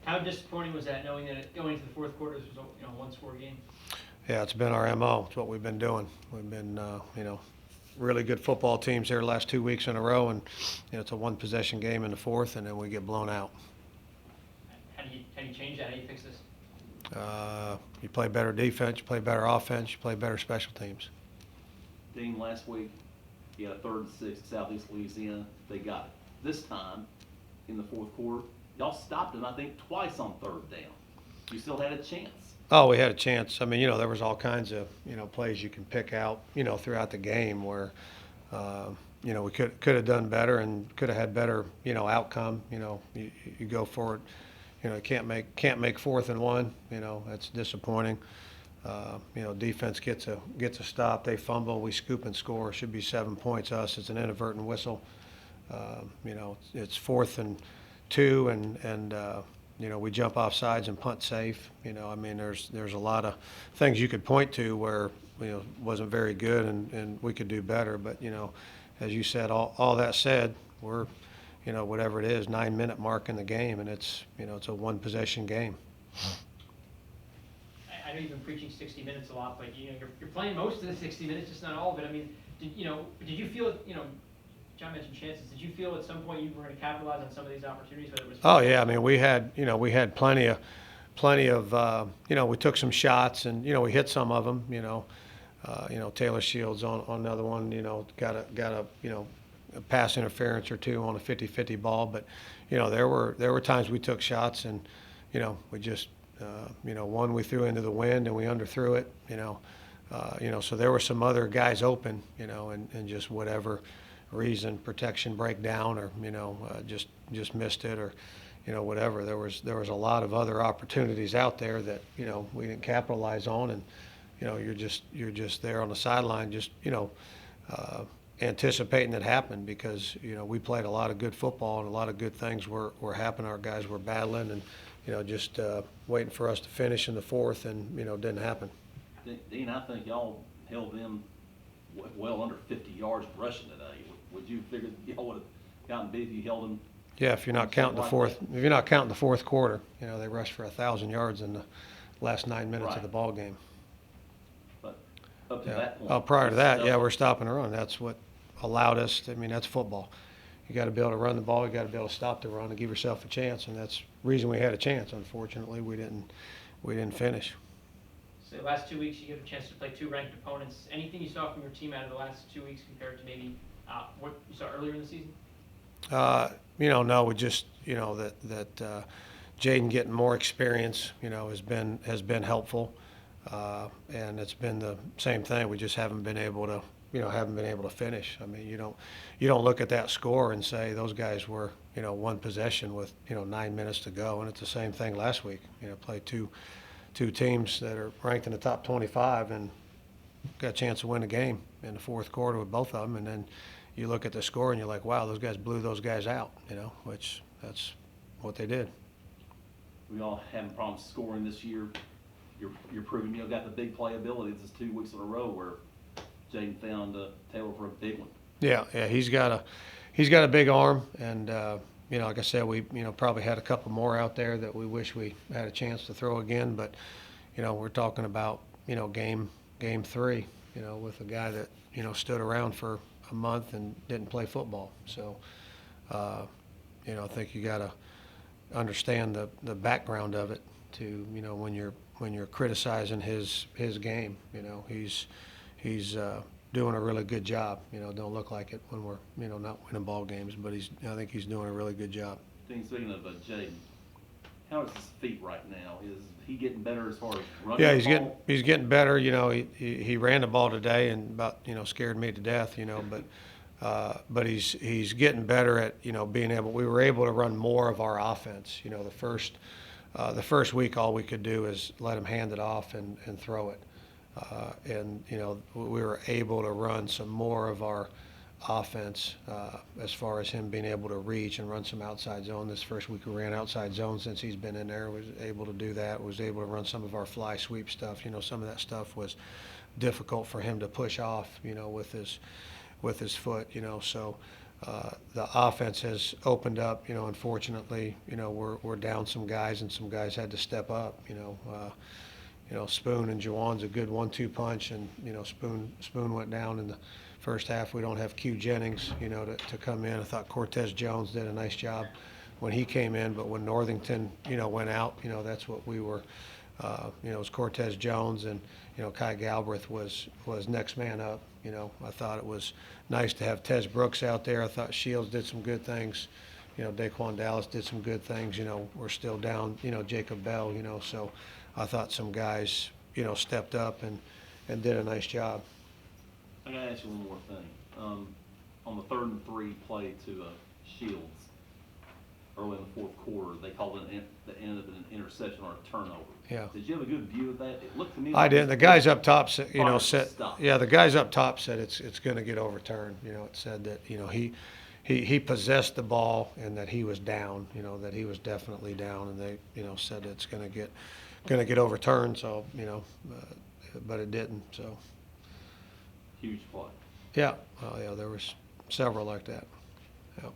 How disappointing was that, knowing that going into the fourth quarter, this was a one-score game? Yeah, it's been our MO. It's what we've been doing. We've been, really good football teams here the last 2 weeks in a row, and it's a one-possession game in the fourth, and then we get blown out. How do you change that? How do you fix this? You play better defense, you play better offense, you play better special teams. Dean, last week, he had a 3rd and 6 at Southeast Louisiana. They got it. This time, in the fourth quarter, y'all stopped him, I think, twice on 3rd down. You still had a chance. Oh, we had a chance. I mean, there was all kinds of, plays you can pick out, throughout the game where, we could have done better and could have had better, outcome. You go for it. Can't make 4th and 1. That's disappointing. Defense gets a stop. They fumble. We scoop and score. Should be 7 points. Us, it's an inadvertent whistle. It's 4th and 2, and we jump off sides and punt safe. There's a lot of things you could point to where wasn't very good and we could do better. But as you said, all that said, we're whatever it is, 9-minute mark in the game, and it's a one-possession game. I know you've been preaching 60 minutes a lot, but you're playing most of the 60 minutes, just not all of it. I mean, did you feel, John mentioned chances. Did you feel at some point you were going to capitalize on some of these opportunities, whether it was? Oh yeah, I mean we had plenty of we took some shots and we hit some of them. Taylor Shields on another one. Got a pass interference or two on a 50-50 ball, but there were times we took shots and we just one we threw into the wind and we underthrew it. So there were some other guys open. And just whatever reason, protection breakdown, or just missed it, or whatever. There was a lot of other opportunities out there that we didn't capitalize on, and you're just there on the sideline, just anticipating it happened, because we played a lot of good football and a lot of good things were happening. Our guys were battling and just waiting for us to finish in the fourth, and it didn't happen. Dean, I think y'all held them well under 50 yards rushing today. Would you figure y'all would have gotten big if you held them? Yeah, if you're not counting the fourth, quarter, they rushed for 1,000 yards in the last 9 minutes of the ball game. But up to that point. Oh, prior to that, we're stopping the run. That's what allowed us. That's football. You got to be able to run the ball. You got to be able to stop the run and give yourself a chance. And that's the reason we had a chance. Unfortunately, we didn't finish. So the last 2 weeks, you get a chance to play 2 ranked opponents. Anything you saw from your team out of the last 2 weeks compared to maybe what you saw earlier in the season? No, we just, that Jaden getting more experience, has been helpful, and it's been the same thing. We just haven't been able to finish. I mean, you don't look at that score and say those guys were, one possession with 9 minutes to go, and it's the same thing last week. Play two teams that are ranked in the top 25 and got a chance to win the game in the fourth quarter with both of them, and then you look at the score and you're like, wow, those guys blew those guys out, which that's what they did. We all having problems scoring this year. You're proving got the big playability. This is 2 weeks in a row where Jaden found Taylor for a big one. Yeah, he's got a big arm, and like I said, we probably had a couple more out there that we wish we had a chance to throw again, but we're talking about game 3, with a guy that stood around for a month and didn't play football. So I think you got to understand the background of it to when you're criticizing his game. He's doing a really good job. Don't look like it when we're not winning ball games, but I think he's doing a really good job. Dean, speaking of Jaden, how is his feet right now? Is he getting better as far as running? Yeah, the ball? he's getting better. He ran the ball today and about scared me to death. But he's getting better at being able. We were able to run more of our offense. The first week, all we could do is let him hand it off and throw it. And we were able to run some more of our offense as far as him being able to reach and run some outside zone. This first week we ran outside zone since he's been in there. Was able to do that. Was able to run some of our fly sweep stuff. Some of that stuff was difficult for him to push off. With his foot. So the offense has opened up. Unfortunately, we're down some guys, and some guys had to step up. Spoon and Jawan's a good 1-2 punch, and Spoon went down in the first half. We don't have Q Jennings, to come in. I thought Cortez Jones did a nice job when he came in, but when Northington, went out, that's what we were. It was Cortez Jones, and Kai Galbraith was next man up. I thought it was nice to have Tez Brooks out there. I thought Shields did some good things. Daquan Dallas did some good things. We're still down. Jacob Bell. So I thought some guys stepped up and did a nice job. I gotta ask you one more thing. On the 3rd and 3 play to Shields early in the 4th quarter, they called it that ended up in an interception or a turnover. Yeah. Did you have a good view of that? It looked to me I like didn't. The guys up top said, Fine, said, stop. yeah, the guys up top said it's going to get overturned. It said that, he possessed the ball and that he was down, that he was definitely down, and they, said it's going to get overturned. So, but it didn't. So, huge play. yeah, there was several like that. Yeah.